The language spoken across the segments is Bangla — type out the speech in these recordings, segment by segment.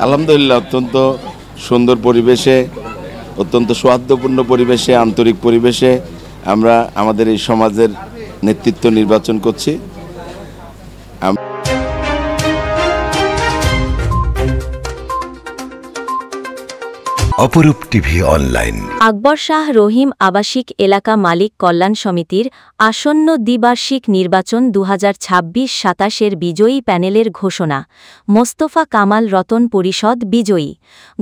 আলহামদুলিল্লাহ, অত্যন্ত সুন্দর পরিবেশে, অত্যন্ত সৌহার্দ্যপূর্ণ পরিবেশে, আন্তরিক পরিবেশে আমরা আমাদের এই সমাজের নেতৃত্ব নির্বাচন করছি। অপরূপ টিভি অনলাইন। আকবর শাহ রহিম আবাসিক এলাকা মালিক কল্যাণ সমিতির আসন্ন দ্বিবার্ষিক নির্বাচন 2026-27 বিজয়ী প্যানেলের ঘোষণা। মোস্তফা কামাল রতন পরিষদ বিজয়ী।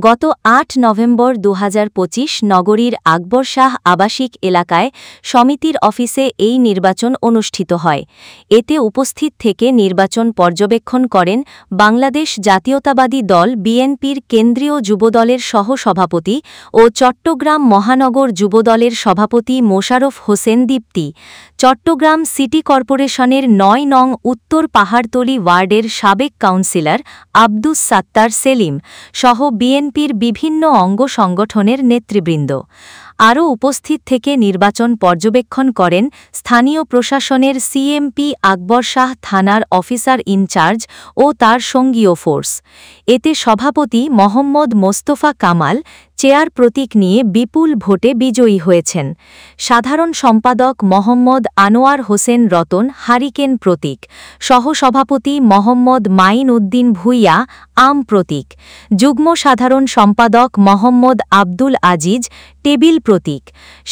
গত 8 নভেম্বর 2025 নগরীর আকবর শাহ আবাসিক এলাকায় সমিতির অফিসে এই নির্বাচন অনুষ্ঠিত হয়। এতে উপস্থিত থেকে নির্বাচন পর্যবেক্ষণ করেন বাংলাদেশ জাতীয়তাবাদী দল বিএনপির কেন্দ্রীয় যুবদলের সহসভাপতি ও চট্টগ্রাম মহানগর যুবদলের সভাপতি মোশাররফ হোসেন দীপ্তি, চট্টগ্রাম সিটি কর্পোরেশনের 9 নং উত্তর পাহাড়তলী ওয়ার্ডের সাবেক কাউন্সিলর আব্দুস সাত্তার সেলিম সহ বিএনপির বিভিন্ন অঙ্গ সংগঠনের নেতৃবৃন্দ। আরও উপস্থিত থেকে নির্বাচন পর্যবেক্ষণ করেন স্থানীয় প্রশাসনের সিএমপি আকবর শাহ থানার অফিসার ইনচার্জ ও তার সঙ্গীয় ফোর্স। এতে সভাপতি মোহাম্মদ মোস্তফা কামাল চেয়ার প্রতীক নিয়ে বিপুল ভোটে বিজয়ী হয়েছেন। সাধারণ সম্পাদক মোহাম্মদ আনোয়ার হোসেন রতন হারিকেন প্রতীক, সহসভাপতি মোহাম্মদ মাইন উদ্দিন ভুইয়া আম প্রতীক, যুগ্ম সাধারণ সম্পাদক মোহাম্মদ আব্দুল আজিজ টেবিল প্রতীক,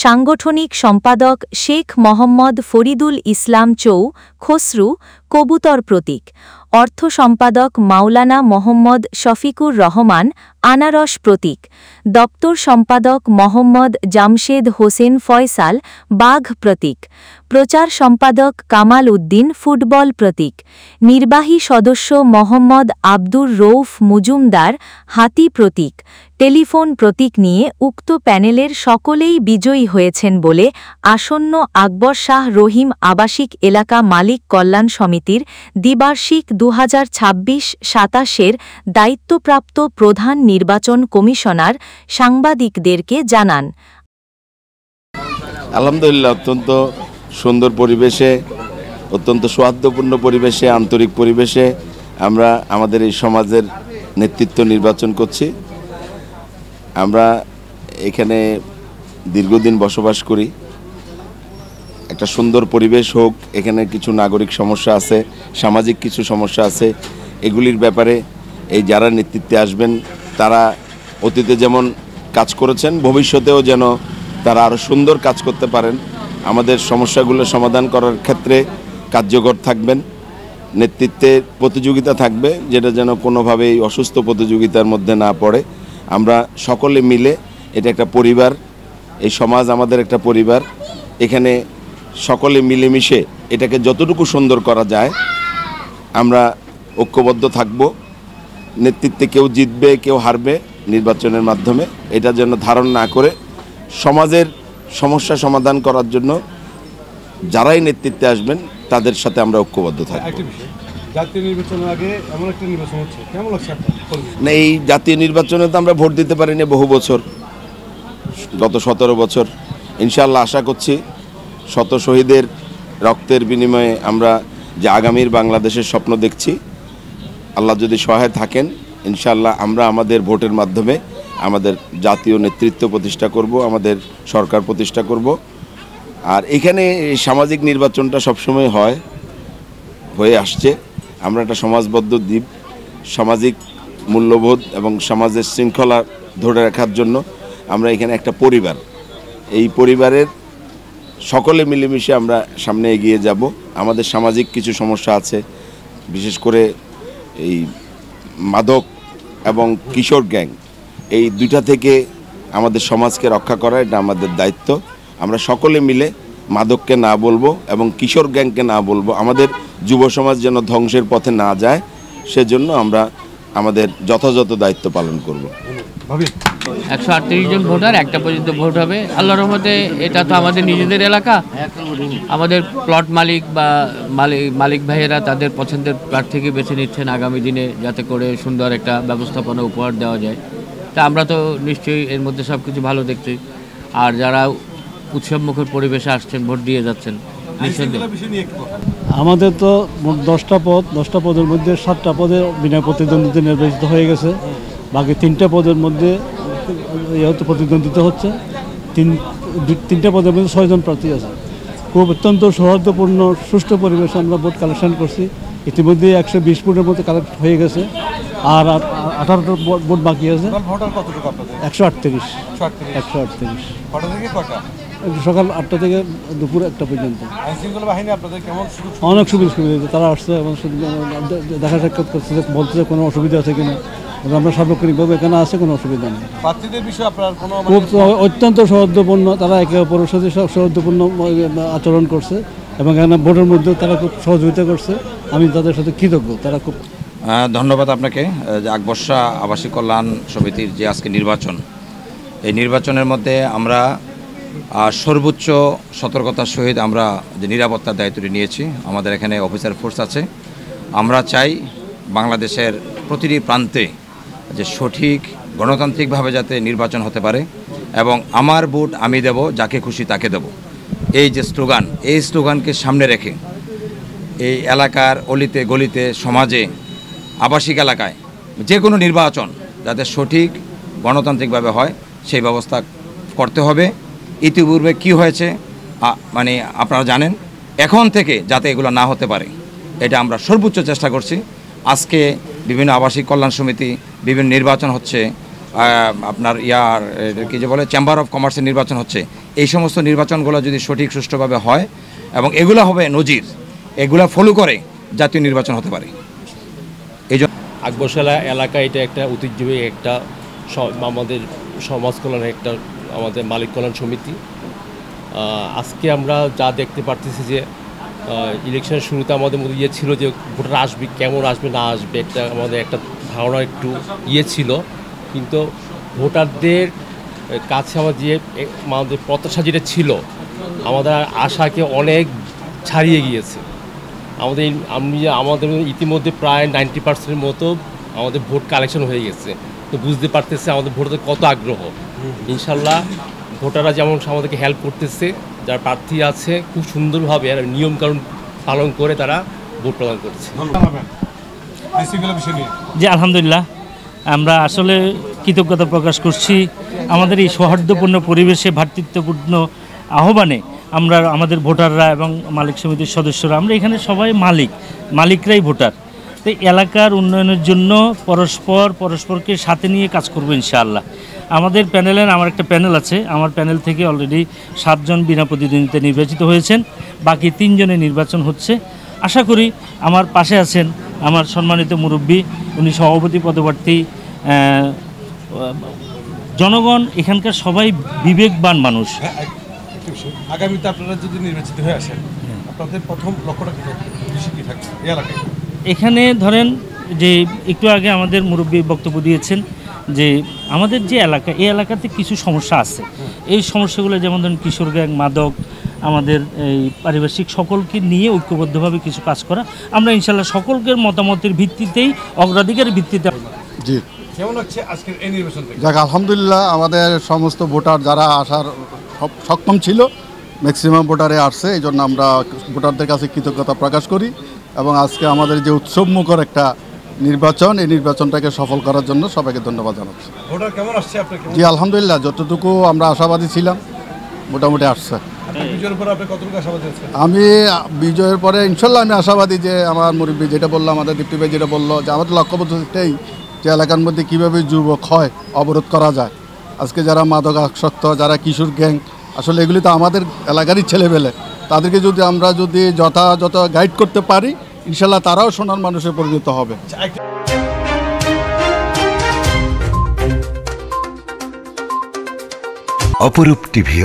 সাংগঠনিক সম্পাদক শেখ মোহাম্মদ ফরিদুল ইসলাম চৌ খসরু কবুতর প্রতীক, অর্থ সম্পাদক মাওলানা মোহাম্মদ শফিকুর রহমান আনারস প্রতীক, দপ্তর সম্পাদক মোহাম্মদ জামশেদ হোসেন ফয়সাল বাঘ প্রতীক, প্রচার সম্পাদক কামাল উদ্দিন ফুটবল প্রতীক, নির্বাহী সদস্য মোহাম্মদ আব্দুর রৌফ মজুমদার হাতি প্রতীক, টেলিফোন প্রতীক নিয়ে উক্ত প্যানেলের সকলেই বিজয়ী হয়েছেন বলে আসন্ন আকবর শাহ রহিম আবাসিক এলাকা মালিক কল্যাণ সমিতির দ্বিবার্ষিক 2026-27 দায়িত্বপ্রাপ্ত প্রধান নির্বাচন কমিশনার সাংবাদিকদেরকে জানান। আলহামদুলিল্লাহ, অত্যন্ত সুন্দর পরিবেশে, অত্যন্ত সৌহার্দ্যপূর্ণ পরিবেশে, আন্তরিক পরিবেশে আমরা আমাদের এই সমাজের নেতৃত্ব নির্বাচন করছি। আমরা এখানে দীর্ঘদিন বসবাস করি। একটা সুন্দর পরিবেশ হোক, এখানে কিছু নাগরিক সমস্যা আছে, সামাজিক কিছু সমস্যা আছে, এগুলির ব্যাপারে এই যারা নেতৃত্বে আসবেন তারা অতীতে যেমন কাজ করেছেন ভবিষ্যতেও যেন তারা আরও সুন্দর কাজ করতে পারেন, আমাদের সমস্যাগুলো সমাধান করার ক্ষেত্রে কার্যকর থাকবেন। নেতৃত্বে প্রতিযোগিতা থাকবে, যেটা যেন কোনোভাবেই অসুস্থ প্রতিযোগিতার মধ্যে না পড়ে। আমরা সকলে মিলে, এটা একটা পরিবার, এই সমাজ আমাদের একটা পরিবার, এখানে সকলে মিলেমিশে এটাকে যতটুকু সুন্দর করা যায় আমরা ঐক্যবদ্ধ থাকব। নেতৃত্বে কেউ জিতবে কেউ হারবে নির্বাচনের মাধ্যমে, এটা যেন ধারণ না করে সমাজের সমস্যা সমাধান করার জন্য যারাই নেতৃত্বে আসবেন তাদের সাথে আমরা ঐক্যবদ্ধ থাকব। জাতীয় নির্বাচনের আগে এমন একটা নির্বাচন হচ্ছে, কেমন লাগছে না? এই জাতীয় নির্বাচনে তো আমরা ভোট দিতে পারিনি বহু বছর, গত 17 বছর। ইনশাআল্লাহ আশা করছি শত শহীদের রক্তের বিনিময়ে আমরা যে আগামীর বাংলাদেশের স্বপ্ন দেখছি, আল্লাহ যদি সহায় থাকেন ইনশাআল্লাহ আমরা আমাদের ভোটের মাধ্যমে আমাদের জাতীয় নেতৃত্ব প্রতিষ্ঠা করব, আমাদের সরকার প্রতিষ্ঠা করব। আর এখানে সামাজিক নির্বাচনটা সবসময় হয়ে আসছে। আমরা একটা সমাজবদ্ধ দ্বীপ, সামাজিক মূল্যবোধ এবং সমাজের শৃঙ্খলা ধরে রাখার জন্য আমরা এখানে একটা পরিবার, এই পরিবারের সকলে মিলেমিশে আমরা সামনে এগিয়ে যাব। আমাদের সামাজিক কিছু সমস্যা আছে, বিশেষ করে এই মাদক এবং কিশোর গ্যাং, এই দুইটা থেকে আমাদের সমাজকে রক্ষা করা এটা আমাদের দায়িত্ব। আমরা সকলে মিলে মাদককে না বলবো এবং কিশোর গ্যাংকে না বলবো, আমাদের যুব সমাজ যেন ধ্বংসের পথে না যায় সেজন্য আমরা আমাদের যথাযথ দায়িত্ব পালন করব। 138 জন ভোটার, একটা পর্যন্ত ভোট হবে আল্লাহর রহমতে। এটা তো আমাদের নিজেদের এলাকা, আমাদের প্লট মালিক বা মালিক ভাইয়েরা তাদের পছন্দের প্রার্থীকে বেছে নিচ্ছেন আগামী দিনে, যাতে করে সুন্দর একটা ব্যবস্থাপনা উপহার দেওয়া যায়। তা আমরা তো নিশ্চয়ই এর মধ্যে সব কিছু ভালো দেখছি। আর যারা উৎসবমুখর পরিবেশে আসছেন, ভোট দিয়ে যাচ্ছেন, আমাদের তো মোট 10টা পদের মধ্যে 7টা পদে বিনা প্রতিদ্বন্দ্বিতা নির্বাচিত হয়ে গেছে। বাকি 3টা পদের মধ্যে হয়তো প্রতিদ্বন্দ্বিতা হচ্ছে। তিনটা পদের মধ্যে 6 জন প্রার্থী আছে। খুব অত্যন্ত সৌহার্দ্যপূর্ণ সুষ্ঠু পরিবেশে আমরা ভোট কালেকশন করছি। ইতিমধ্যে 120 ভোটের মতো কালেক্ট হয়ে গেছে, আর 18টা ভোট বাকি আছে। 138। সকাল 8টা থেকে দুপুর 1টা পর্যন্ত। অনেক সুবিধা দিয়েছে, তারা আসছে এবং দেখা সাক্ষাৎ করছে, বলছে কোনো অসুবিধা আছে কিনা। আমরা সার্বক্ষণিকভাবে এখানে আছে, কোনো অসুবিধা নেই। খুব অত্যন্ত সৌহার্দ্যপূর্ণ, তারা একে অপরের সাথে সৌহার্দ্যপূর্ণ আচরণ করছে এবং এখানে ভোটের মধ্যে তারা খুব সহযোগিতা করছে। আমি তাদের সাথে কৃতজ্ঞ। তারা খুব ধন্যবাদ আপনাকে। আকবর শাহ আবাসিক কল্যাণ সমিতির যে আজকে নির্বাচন, এই নির্বাচনের মধ্যে আমরা সর্বোচ্চ সতর্কতার সহিত আমরা যে নিরাপত্তার দায়িত্বটি নিয়েছি। আমাদের এখানে অফিসার ফোর্স আছে। আমরা চাই বাংলাদেশের প্রতিটি প্রান্তে যে সঠিক গণতান্ত্রিকভাবে যাতে নির্বাচন হতে পারে এবং আমার ভোট আমি দেব, যাকে খুশি তাকে দেব, এই যে স্লোগান, এই স্লোগানকে সামনে রেখে এই এলাকার অলিতে গলিতে সমাজে আবাসিক এলাকায় যে কোনো নির্বাচন যাতে সঠিক গণতান্ত্রিকভাবে হয় সেই ব্যবস্থা করতে হবে। ইতিপূর্বে কি হয়েছে মানে আপনারা জানেন, এখন থেকে যাতে এগুলো না হতে পারে এটা আমরা সর্বোচ্চ চেষ্টা করছি। আজকে বিভিন্ন আবাসিক কল্যাণ সমিতি বিভিন্ন নির্বাচন হচ্ছে, আপনার কি যে বলে চেম্বার অফ কমার্সের নির্বাচন হচ্ছে। এই সমস্ত নির্বাচনগুলো যদি সঠিক সুষ্ঠুভাবে হয় এবং এগুলো হবে নজির, এগুলো ফলো করে জাতীয় নির্বাচন হতে পারে। এই জন্য আকবরশালা এলাকা এটা একটা ঐতিহ্যবাহী একটা আমাদের সমাজ কল্যাণের একটা আমাদের মালিক কল্যাণ সমিতি। আজকে আমরা যা দেখতে পারতেছি যে ইলেকশনের শুরুতে আমাদের মধ্যে ছিল যে ভোটার আসবে, কেমন আসবে না আসবে, একটা আমাদের একটা ধারণা একটু ছিল, কিন্তু ভোটারদের কাছে আমাদের প্রত্যাশা যেটা ছিল, আমাদের আশাকে অনেক ছাড়িয়ে গিয়েছে। আমাদের ইতিমধ্যে প্রায় 90% মতো আমাদের ভোট কালেকশন হয়ে গেছে। তো বুঝতে পারতেছে আমাদের ভোটারদের কত আগ্রহ। ইনশাল্লাহ ভোটাররা যেমন আমাদেরকে হেল্প করতেছে, যারা প্রার্থী আছে খুব সুন্দরভাবে নিয়মকানুন পালন করে তারা ভোট প্রদান করছে। জি আলহামদুলিল্লাহ, আমরা আসলে কৃতজ্ঞতা প্রকাশ করছি আমাদের এই সৌহার্দ্যপূর্ণ পরিবেশে, ভ্রাতৃত্বপূর্ণ আহ্বানে আমরা আমাদের ভোটাররা এবং মালিক সমিতির সদস্যরা আমরা এখানে সবাই মালিকরাই ভোটার। তো এলাকার উন্নয়নের জন্য পরস্পরকে সাথে নিয়ে কাজ করবো ইনশাআল্লাহ। আমাদের প্যানেলের আমার একটা প্যানেল আছে, আমার প্যানেল থেকে অলরেডি 7 জন বিনা প্রতিদ্বন্দ্বিতায় নির্বাচিত হয়েছেন, বাকি 3 জনের নির্বাচন হচ্ছে। আশা করি আমার পাশে আছেন আমার সম্মানিত মুরব্বী, উনি সভাপতি পদপ্রার্থী। জনগণ এখানকার সবাই বিবেকবান মানুষ। আগামীতে আপনারা যদি নির্বাচিত হয়ে আসেন, আপনাদের প্রথম লক্ষ্যটা কি থাকবে এই এলাকায়? এখানে ধরেন যে একটু আগে আমাদের মুরব্বী বক্তব্য দিয়েছেন যে আমাদের যে এলাকা, এই এলাকাতে কিছু সমস্যা আছে। এই সমস্যাগুলো যেমন ধরেন কিশোর গ্যাং, মাদক, আমাদের এই পারিপার্শ্বিক সকলকে নিয়ে ঐক্যবদ্ধভাবে কিছু কাজ করা। আমরা ইনশাল্লাহ সকলের মতামতের ভিত্তিতেই, অগ্রাধিকারের ভিত্তিতে। জি, কেমন হচ্ছে আজকের এই নির্বাচন? যাক আলহামদুলিল্লাহ, আমাদের সমস্ত ভোটার যারা আসার সক্ষম ছিল ম্যাক্সিমাম ভোটারে আসছে, এই জন্য আমরা ভোটারদের কাছে কৃতজ্ঞতা প্রকাশ করি এবং আজকে আমাদের যে উৎসবমুখর একটা নির্বাচন, এই নির্বাচনটাকে সফল করার জন্য সবাইকে ধন্যবাদ জানাচ্ছি। ভোটার কেমন আসছে আপনার? জি আলহামদুলিল্লাহ, যতটুকু আমরা আশাবাদী ছিলাম মোটামুটি আসছে। আমি বিজয়ের পরে ইনশাল্লাহ আমি আশাবাদী যে আমার মুরব্বী যেটা বললো, আমাদের দীপ্তি ভাই যেটা বললো, যে আমাদের লক্ষ্যবস্তুটাই যে এলাকার মধ্যে কীভাবে যুবক হয় অবরোধ করা যায়। আজকে যারা মাদক আসক্ত, যারা কিশোর গ্যাং, আসলে এগুলি তো আমাদের এলাকারই ছেলেবেলে, তাদেরকে যদি আমরা যথাযথ গাইড করতে পারি, ইনশাল্লাহ তারাও সোনার মানুষে পরিণত হবে। অপরূপ টিভি